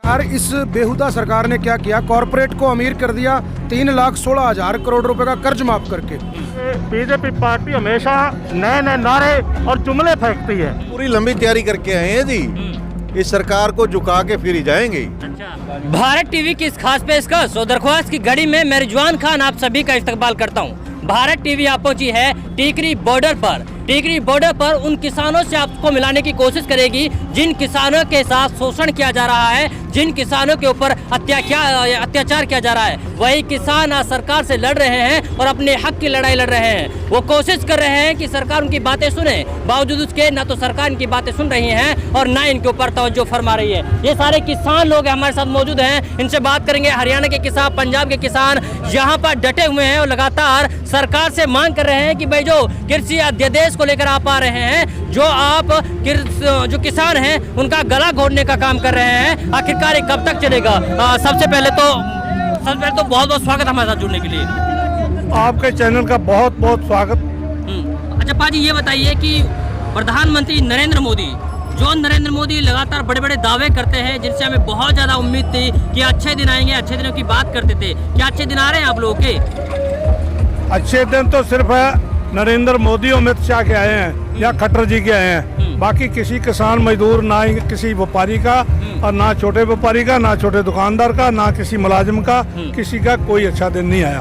यार इस बेहुदा सरकार ने क्या किया, कॉरपोरेट को अमीर कर दिया 3,16,000 करोड़ रुपए का कर्ज माफ करके। बीजेपी पार्टी हमेशा नए नए नारे और जुमले फेंकती है। पूरी लंबी तैयारी करके आए हैं जी, इस सरकार को झुका के फिर ही जाएंगे। भारत टीवी की इस खास पेशकश और दरख्वास्त की घड़ी में मैं रिजवान खान आप सभी का इस्तकबाल करता हूं। भारत टीवी आप पहुंची है टीकरी बॉर्डर पर। टीकरी बॉर्डर पर उन किसानों से आपको मिलाने की कोशिश करेगी जिन किसानों के साथ शोषण किया जा रहा है, जिन किसानों के ऊपर अत्याचार किया जा रहा है। वही किसान आज सरकार से लड़ रहे हैं और अपने हक की लड़ाई लड़ रहे हैं। वो कोशिश कर रहे हैं कि सरकार उनकी बातें सुने, बावजूद उसके ना तो सरकार इनकी बातें सुन रही है और ना इनके ऊपर तवज्जो फरमा रही है। ये सारे किसान लोग हमारे साथ मौजूद हैं, इनसे बात करेंगे। हरियाणा के किसान, पंजाब के किसान यहाँ पर डटे हुए हैं और लगातार सरकार से मांग कर रहे हैं कि भाई जो कृषि अध्यादेश को लेकर आप आ रहे हैं, जो किसान हैं उनका गला घोटने का काम कर रहे हैं, आखिरकार ये कब तक चलेगा? सबसे पहले तो बहुत बहुत स्वागत हमारे साथ जुड़ने के लिए। आपके चैनल का बहुत बहुत स्वागत। अच्छा पाजी, ये बताइए कि प्रधानमंत्री नरेंद्र मोदी लगातार बड़े बड़े दावे करते हैं जिनसे हमें बहुत ज़्यादा उम्मीद थी कि अच्छे दिन आएंगे, अच्छे दिनों की बात करते थे। क्या अच्छे दिन आ रहे हैं आप लोगों के? अच्छे दिन तो सिर्फ नरेंद्र मोदी और अमित शाह के आए हैं या खट्टर जी के आए हैं। बाकी किसी किसान मजदूर, ना ही किसी व्यापारी का और ना छोटे व्यापारी का, ना छोटे दुकानदार का, ना किसी मुलाजिम का, किसी का कोई अच्छा दिन नहीं आया।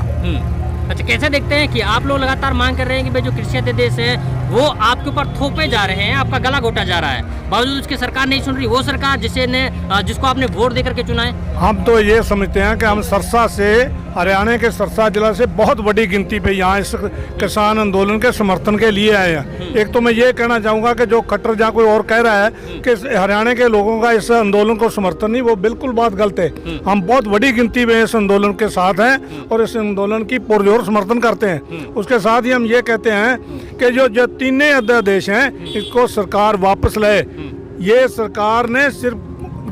अच्छा, कैसे देखते हैं कि आप लोग लगातार मांग कर रहे हैं कि भाई जो कृषि अध्यादेश है वो आपके ऊपर थोपे जा रहे हैं, आपका गला घोटा जा रहा है, बावजूद उसकी सरकार नहीं सुन रही। वो सरकार जिसको आपने वोट देकर के चुना है। हम तो ये समझते हैं कि हम सरसा से, हरियाणा के सरसा जिला से बहुत बड़ी गिनती पे यहाँ इस किसान आंदोलन के समर्थन के लिए आए हैं। एक तो मैं ये कहना चाहूँगा कि जो खट्टर जहाँ कोई और कह रहा है कि हरियाणा के लोगों का इस आंदोलन को समर्थन नहीं, वो बिल्कुल बात गलत है। हम बहुत बड़ी गिनती में इस आंदोलन के साथ हैं और इस आंदोलन की पुरजोर समर्थन करते हैं। उसके साथ ही हम ये कहते हैं कि जो तीनों अध्यादेश हैं इसको सरकार वापस ले। ये सरकार ने सिर्फ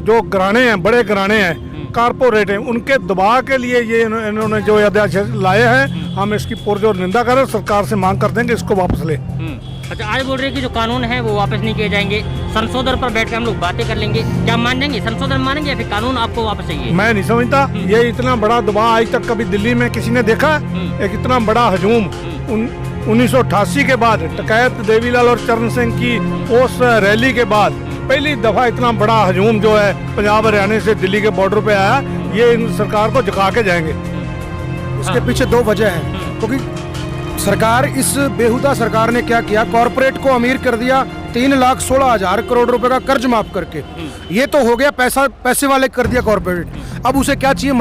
जो घराने हैं, बड़े घराने हैं, कारपोरेट हैं, उनके दबाव के लिए ये इन्होंने जो अध्यादेश लाए हैं, हम इसकी पुरजोर निंदा करें। सरकार से मांग करते हैं कि इसको वापस ले। अच्छा, आज बोल रहे हैं कि जो कानून है वो वापस नहीं किए जाएंगे, संशोधन पर बैठ कर हम लोग बातें कर लेंगे। क्या मान जाएंगे, संशोधन मानेंगे या फिर कानून आपको वापस चाहिए? मैं नहीं समझता ये इतना बड़ा दबाव आज तक कभी दिल्ली में किसी ने देखा। एक इतना बड़ा हजूम 1988 के बाद टकैत देवीलाल और चरण सिंह की उस रैली के बाद पहली दफा इतना बड़ा हजूम जो है पंजाब हरियाणा से दिल्ली के बॉर्डर पे आया। ये इन सरकार को झुका के जाएंगे। इसके पीछे दो वजह हैं, क्योंकि सरकार, इस बेहुदा सरकार ने क्या किया, कॉरपोरेट को अमीर कर दिया 3,16,000 करोड़ रुपए का कर्ज माफ करके। ये तो हो गया, पैसे वाले कर दिया कॉरपोरेट। अब उसे क्या चाहिए?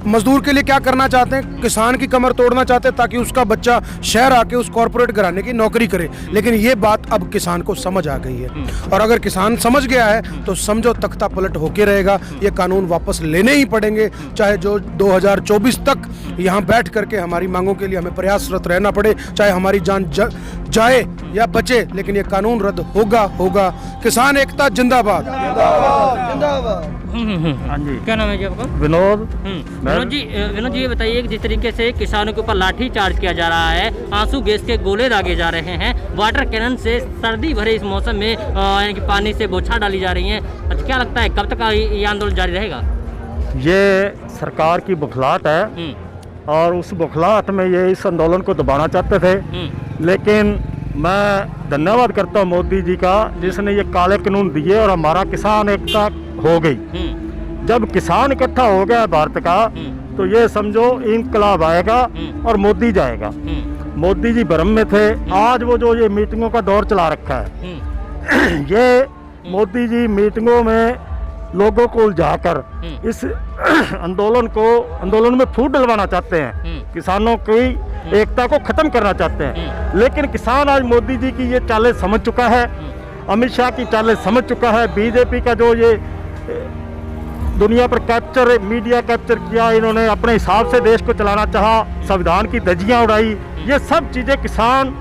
मजदूर के लिए क्या करना चाहते हैं? किसान की कमर तोड़ना चाहते हैं ताकि उसका बच्चा शहर आके उस कॉरपोरेट घराने की नौकरी करे। लेकिन ये बात अब किसान को समझ आ गई है और अगर किसान समझ गया है तो समझो तख्ता पलट होके रहेगा। ये कानून वापस लेने ही पड़ेंगे, चाहे जो 2024 तक यहाँ बैठ करके हमारी मांगों के लिए हमें प्रयासरत रहना पड़े, चाहे हमारी जान जाए या बचे, लेकिन ये कानून रद्द होगा। किसान एकता जिंदाबाद। हाँ जी, क्या नाम है जी आपका? विनोद जी ये बताइए कि जिस तरीके से किसानों के ऊपर लाठी चार्ज किया जा रहा है, आंसू गैस के गोले दागे जा रहे हैं, वाटर कैनन से सर्दी भरे इस मौसम में यानी कि पानी से बौछार डाली जा रही है, अच्छा क्या लगता है कब तक ये आंदोलन जारी रहेगा? ये सरकार की बौखलाहट है और उस बौखलाहट में ये इस आंदोलन को दबाना चाहते थे। लेकिन मैं धन्यवाद करता हूँ मोदी जी का, जिसने ये काले कानून दिए और हमारा किसान एकता हो गई। जब किसान इकट्ठा हो गया भारत का, तो ये समझो इंकलाब आएगा और मोदी जाएगा। मोदी जी भ्रम में थे। आज वो जो ये मीटिंगों का दौर चला रखा है, ये मोदी जी मीटिंगों में लोगों को उलझाकर इस आंदोलन में फूट डलवाना चाहते हैं, किसानों की एकता को खत्म करना चाहते हैं। लेकिन किसान आज मोदी जी की ये चालें समझ चुका है, अमित शाह की चालें समझ चुका है। बीजेपी का जो ये दुनिया पर मीडिया कैप्चर किया, इन्होंने अपने हिसाब से देश को चलाना चाहा, संविधान की धज्जियां उड़ाई, ये सब चीज़ें किसान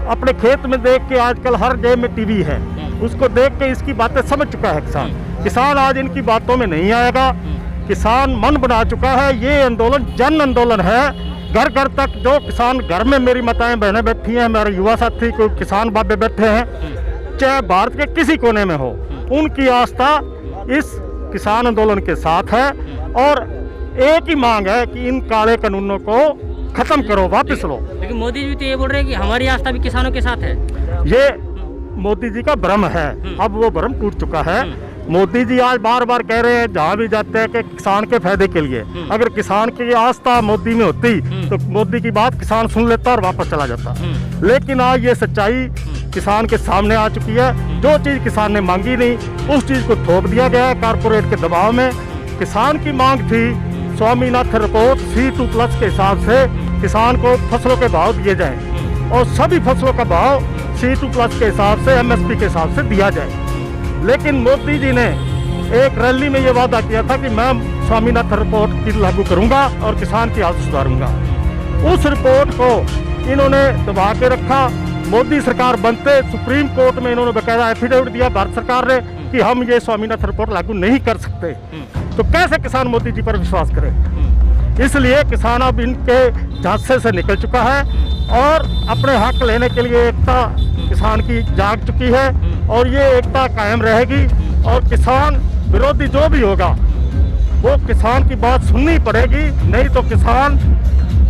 अपने खेत में देख के, आजकल हर जगह में टीवी है, उसको देख के इसकी बातें समझ चुका है किसान आज इनकी बातों में नहीं आएगा। किसान मन बना चुका है। ये आंदोलन जन आंदोलन है। घर घर तक जो किसान, घर में मेरी माताएं बहनें बैठी हैं, मेरे युवा साथी कोई किसान बाबे बैठे हैं, चाहे भारत के किसी कोने में हो, उनकी आस्था इस किसान आंदोलन के साथ है और एक ही मांग है कि इन काले कानूनों को खत्म करो, वापस लो। लेकिन मोदी जी तो ये बोल रहे हैं कि हमारी आस्था भी किसानों के साथ है। ये मोदी जी का भ्रम है, अब वो भ्रम टूट चुका है। मोदी जी आज बार बार कह रहे हैं जहाँ भी जाते हैं कि किसान के फायदे के लिए। अगर किसान की आस्था मोदी में होती तो मोदी की बात किसान सुन लेता और वापस चला जाता। लेकिन आज ये सच्चाई किसान के सामने आ चुकी है। जो चीज़ किसान ने मांगी नहीं, उस चीज़ को थोप दिया गया है कारपोरेट के दबाव में। किसान की मांग थी स्वामीनाथन रिपोर्ट C2+ के हिसाब से किसान को फसलों के भाव दिए जाएं और सभी फसलों का भाव C2+ के हिसाब से MSP के हिसाब से दिया जाए। लेकिन मोदी जी ने एक रैली में ये वादा किया था कि मैं स्वामीनाथन रिपोर्ट की लागू करूंगा और किसान की हालत सुधारूंगा। उस रिपोर्ट को इन्होंने दबा के रखा। मोदी सरकार बनते सुप्रीम कोर्ट में इन्होंने बकायदा एफिडेविट दिया भारत सरकार ने कि हम ये स्वामीनाथन रिपोर्ट लागू नहीं कर सकते। तो कैसे किसान मोदी जी पर विश्वास करे? इसलिए किसान अब इनके झांसे से निकल चुका है और अपने हक लेने के लिए एकता किसान की जाग चुकी है और ये एकता कायम रहेगी। और किसान विरोधी जो भी होगा वो किसान की बात सुननी पड़ेगी, नहीं तो किसान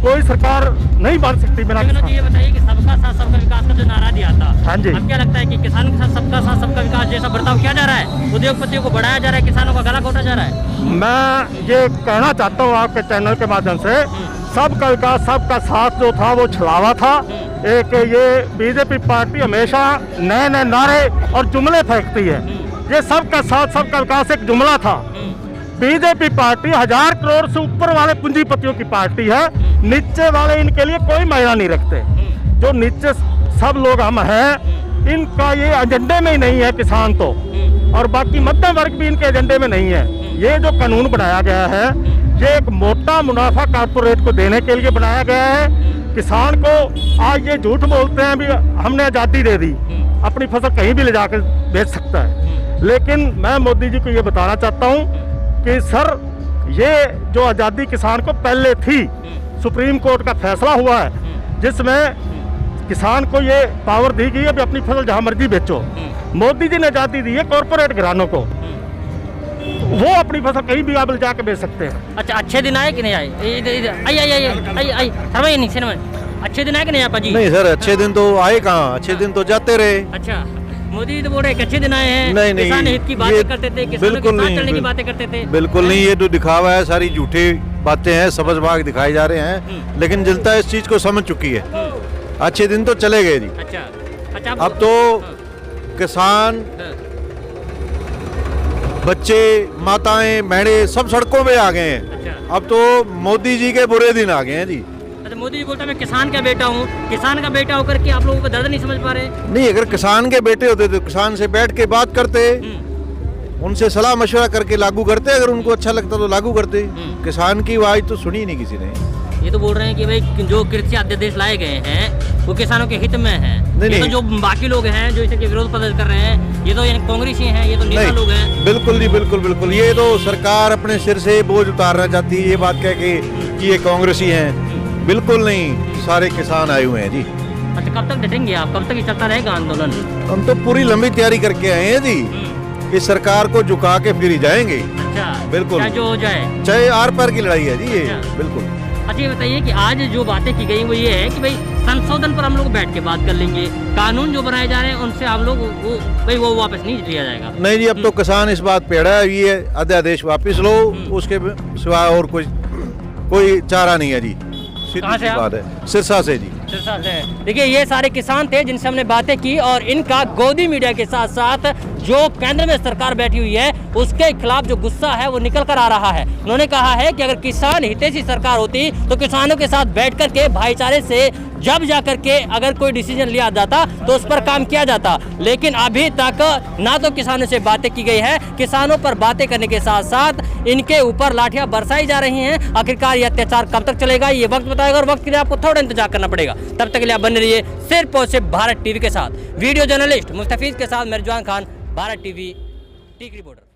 कोई सरकार नहीं बन सकती बिना लेकिन किसान। ये बताइए कि सबका साथ सबका विकास का जो नारा दिया था, हाँ जी। अब क्या लगता है कि किसानों के साथ सबका विकास जैसा बर्ताव किया जा रहा है? उद्योगपतियों को बढ़ाया जा रहा है, किसानों का गला घोटा जा रहा है? मैं ये कहना चाहता हूँ आपके चैनल के माध्यम से, सबका विकास सबका साथ जो था वो छलावा था। एक ये बीजेपी पार्टी हमेशा नए नए नारे और जुमले फेंकती है। ये सबका साथ सबका विकास एक जुमला था। बीजेपी पार्टी 1000 करोड़ से ऊपर वाले पूंजीपतियों की पार्टी है, नीचे वाले इनके लिए कोई मायना नहीं रखते। जो नीचे सब लोग हम हैं, इनका ये एजेंडे में ही नहीं है किसान तो, और बाकी मध्यम वर्ग भी इनके एजेंडे में नहीं है। ये जो कानून बनाया गया है ये एक मोटा मुनाफा कारपोरेट को देने के लिए बनाया गया है। किसान को आज ये झूठ बोलते हैं भी हमने आज़ादी दे दी, अपनी फसल कहीं भी ले जाकर बेच सकता है। लेकिन मैं मोदी जी को ये बताना चाहता हूँ कि सर ये जो आज़ादी किसान को पहले थी, सुप्रीम कोर्ट का फैसला हुआ है जिसमें किसान को ये पावर दी गई है कि अपनी फसल जहाँ मर्जी बेचो। मोदी जी ने आज़ादी दी है कॉर्पोरेट घरानों को, वो अपनी फसल कहीं भी आप ले जाके बेच सकते हैं। अच्छा, अच्छे दिन आए कि नहीं आए? आई शर्मा नहीं शर्मा, अच्छे दिन आए कि नहीं आपा जी? नहीं सर, अच्छे दिन तो आए कहाँ, अच्छे दिन तो जाते रहे। अच्छा, मोदी जी तो बोल रहे हैं कि अच्छे दिन आए हैं। नहीं, नहीं, किसान हित की बातें ये करते थे, किसानों के बिल्कुल साथ नहीं, चलने की बातें करते थे। बिल्कुल नहीं, ये जो दिखावा है सारी झूठी बातें हैं, सबज भाग दिखाए जा रहे हैं। लेकिन जनता इस चीज को समझ चुकी है। अच्छे दिन तो चले गए जी। अच्छा, अब तो किसान, बच्चे, माताएं, बहनें सब सड़कों पे आ गए हैं। अच्छा। अब तो मोदी जी के बुरे दिन आ गए हैं जी। अच्छा, मोदी जी बोलता है मैं किसान का बेटा हूँ, किसान का बेटा होकर के आप लोगों को दर्द नहीं समझ पा रहे? नहीं, अगर किसान के बेटे होते तो किसान से बैठ के बात करते, उनसे सलाह मशवरा करके लागू करते, अगर उनको अच्छा लगता तो लागू करते। किसान की आवाज तो सुनी नहीं किसी ने। ये तो बोल रहे हैं कि भाई जो कृषि अध्यादेश लाए गए हैं वो किसानों के हित में है। नहीं, ये तो नहीं। जो बाकी लोग हैं जो इसके विरोध प्रदर्शन कर रहे हैं, ये तो यानी कांग्रेसी हैं, ये तो नेता लोग हैं। बिल्कुल जी, बिल्कुल बिल्कुल। ये तो सरकार अपने सिर से बोझ उतारना चाहती है, ये बात कह के कि ये कांग्रेसी हैं। बिल्कुल नहीं, सारे किसान आए हुए हैं जी। अच्छा, कब तक डटेंगे आप? कब तक ये चलता रहेगा आंदोलन? हम तो पूरी लंबी तैयारी करके आए हैं जी। इस सरकार को झुका के फिर ही जाएंगे। अच्छा, बिल्कुल। चाहे जो हो जाए, चाहे आर पार की लड़ाई है जी ये। अच्छा। बिल्कुल। अच्छा, ये बताइए कि आज जो बातें की गई वो ये है कि भाई संशोधन पर हम लोग बैठ के बात कर लेंगे, कानून जो बनाए जा रहे हैं उनसे आप लोग वो वापस नहीं लिया जाएगा। नहीं जी, अब तो किसान इस बात पे अड़ा है, ये अध्यादेश वापस लो, उसके सिवाय और कोई चारा नहीं है जी। कहाँ से आप? बात है सिरसा से जी। देखिए, ये सारे किसान थे जिनसे हमने बातें की और इनका गोदी मीडिया के साथ साथ जो केंद्र में सरकार बैठी हुई है उसके खिलाफ जो गुस्सा है वो निकल कर आ रहा है। उन्होंने कहा है कि अगर किसान हितैषी सरकार होती तो किसानों के साथ बैठ कर के भाईचारे से जब जाकर के अगर कोई डिसीजन लिया जाता तो उस पर काम किया जाता। लेकिन अभी तक ना तो किसानों से बातें की गई है, किसानों पर बातें करने के साथ साथ इनके ऊपर लाठियां बरसाई जा रही हैं। आखिरकार ये अत्याचार कब तक चलेगा ये वक्त बताएगा और वक्त के लिए आपको थोड़ा इंतजार करना पड़ेगा। तब तक के लिए आप बने रहिए सिर्फ और सिर्फ भारत टीवी के साथ। वीडियो जर्नलिस्ट मुस्तफीज के साथ मैं रिजवान खान, भारत टीवी, टीकरी बॉर्डर।